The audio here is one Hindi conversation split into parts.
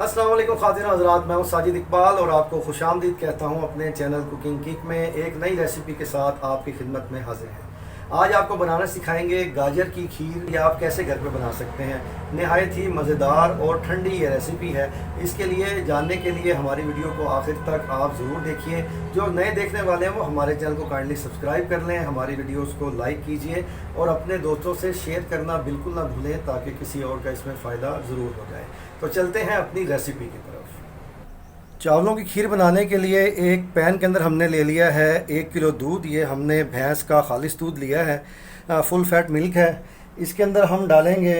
अस्सलाम वालेकुम ख़ातिन हज़रात, मैं हूं साजिद इकबाल और आपको खुशामदीद कहता हूं अपने चैनल कुकिंग किक में एक नई रेसिपी के साथ आपकी खिदमत में हाजिर हैं। आज आपको बनाना सिखाएंगे गाजर की खीर। ये आप कैसे घर पे बना सकते हैं। नहायत ही मज़ेदार और ठंडी ये रेसिपी है। इसके लिए जानने के लिए हमारी वीडियो को आखिर तक आप ज़रूर देखिए। जो नए देखने वाले हैं वो हमारे चैनल को काइंडली सब्सक्राइब कर लें, हमारी वीडियोस को लाइक कीजिए और अपने दोस्तों से शेयर करना बिल्कुल ना भूलें ताकि किसी और का इसमें फ़ायदा ज़रूर हो जाए। तो चलते हैं अपनी रेसिपी की तरफ। चावलों की खीर बनाने के लिए एक पैन के अंदर हमने ले लिया है 1 किलो दूध। ये हमने भैंस का खालिश दूध लिया है, फुल फैट मिल्क है। इसके अंदर हम डालेंगे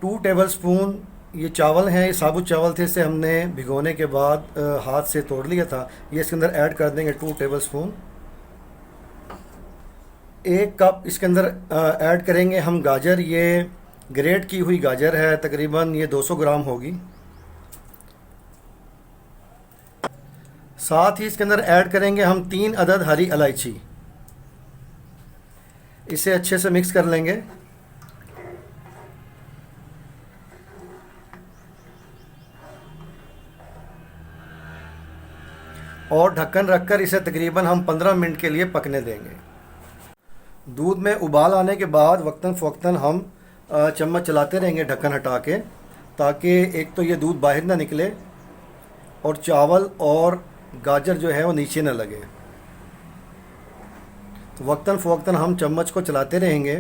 2 टेबलस्पून ये चावल हैं। ये साबुत चावल थे, इसे हमने भिगोने के बाद हाथ से तोड़ लिया था। ये इसके अंदर ऐड कर देंगे 2 टेबलस्पून। 1 कप इसके अंदर ऐड करेंगे हम गाजर। ये ग्रेट की हुई गाजर है, तकरीबन ये 200 ग्राम होगी। साथ ही इसके अंदर ऐड करेंगे हम 3 अदद हरी इलायची। इसे अच्छे से मिक्स कर लेंगे और ढक्कन रखकर इसे तकरीबन हम 15 मिनट के लिए पकने देंगे। दूध में उबाल आने के बाद वक्तन फ़वक्तन हम चम्मच चलाते रहेंगे ढक्कन हटा के, ताकि एक तो ये दूध बाहर ना निकले और चावल और गाजर जो है वो नीचे ना लगे। तो वक्तन फ़वक्तन हम चम्मच को चलाते रहेंगे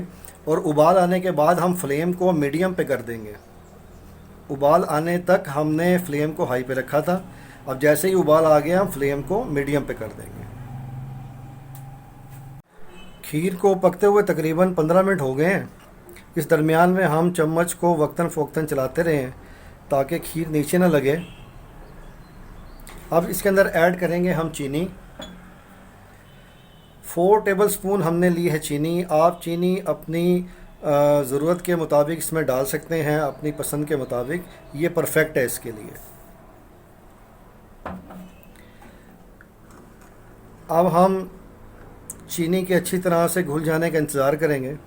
और उबाल आने के बाद हम फ्लेम को मीडियम पे कर देंगे। उबाल आने तक हमने फ्लेम को हाई पे रखा था। अब जैसे ही उबाल आ गया हम फ्लेम को मीडियम पे कर देंगे। खीर को पकते हुए तकरीबन 15 मिनट हो गए हैं। इस दरमियान में हम चम्मच को वक्तन फ़वक्तन चलाते रहें ताकि खीर नीचे ना लगे। अब इसके अंदर ऐड करेंगे हम चीनी। 4 टेबलस्पून हमने ली है चीनी। आप चीनी अपनी ज़रूरत के मुताबिक इसमें डाल सकते हैं, अपनी पसंद के मुताबिक। ये परफेक्ट है इसके लिए। अब हम चीनी के अच्छी तरह से घुल जाने का इंतज़ार करेंगे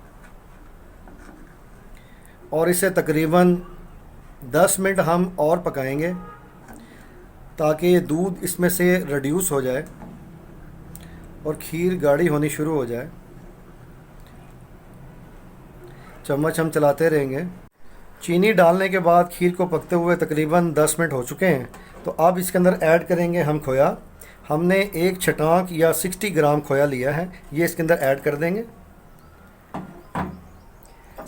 और इसे तकरीबन 10 मिनट हम और पकाएंगे ताकि ये दूध इसमें से रिड्यूस हो जाए और खीर गाढ़ी होनी शुरू हो जाए। चम्मच हम चलाते रहेंगे। चीनी डालने के बाद खीर को पकते हुए तकरीबन 10 मिनट हो चुके हैं। तो अब इसके अंदर ऐड करेंगे हम खोया। हमने 1 छटाक या 60 ग्राम खोया लिया है, ये इसके अंदर ऐड कर देंगे।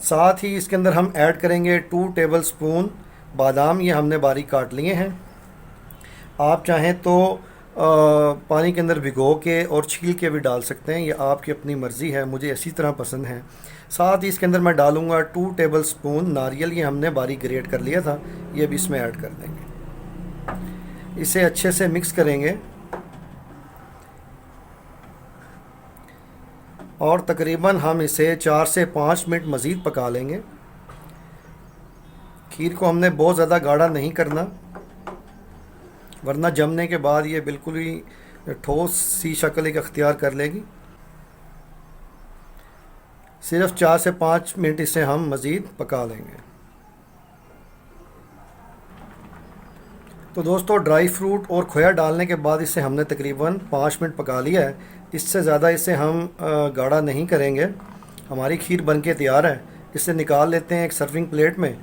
साथ ही इसके अंदर हम ऐड करेंगे 2 टेबलस्पून बादाम। ये हमने बारीक काट लिए हैं। आप चाहें तो पानी के अंदर भिगो के और छील के भी डाल सकते हैं, ये आपकी अपनी मर्ज़ी है। मुझे इसी तरह पसंद है। साथ ही इसके अंदर मैं डालूँगा 2 टेबलस्पून नारियल। ये हमने बारीक ग्रेट कर लिया था, ये भी इसमें ऐड कर देंगे। इसे अच्छे से मिक्स करेंगे और तकरीबन हम इसे 4 से 5 मिनट मज़ीद पका लेंगे। खीर को हमने बहुत ज़्यादा गाढ़ा नहीं करना, वरना जमने के बाद ये बिल्कुल ही ठोस सी शक्ल एक अख्तियार कर लेगी। सिर्फ 4 से 5 मिनट इसे हम मज़ीद पका लेंगे। तो दोस्तों, ड्राई फ्रूट और खोया डालने के बाद इसे हमने तकरीबन 5 मिनट पका लिया है। इससे ज़्यादा इसे हम गाढ़ा नहीं करेंगे। हमारी खीर बनके तैयार है। इसे निकाल लेते हैं एक सर्विंग प्लेट में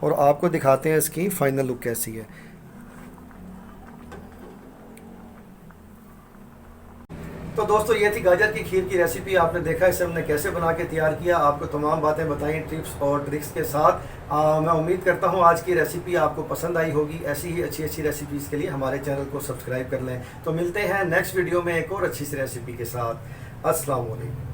और आपको दिखाते हैं इसकी फ़ाइनल लुक कैसी है। तो दोस्तों, ये थी गाजर की खीर की रेसिपी। आपने देखा इसे हमने कैसे बना के तैयार किया, आपको तमाम बातें बताई टिप्स और ट्रिक्स के साथ। मैं उम्मीद करता हूँ आज की रेसिपी आपको पसंद आई होगी। ऐसी ही अच्छी अच्छी रेसिपीज़ के लिए हमारे चैनल को सब्सक्राइब कर लें। तो मिलते हैं नेक्स्ट वीडियो में एक और अच्छी सी रेसिपी के साथ। अस्सलाम वालेकुम।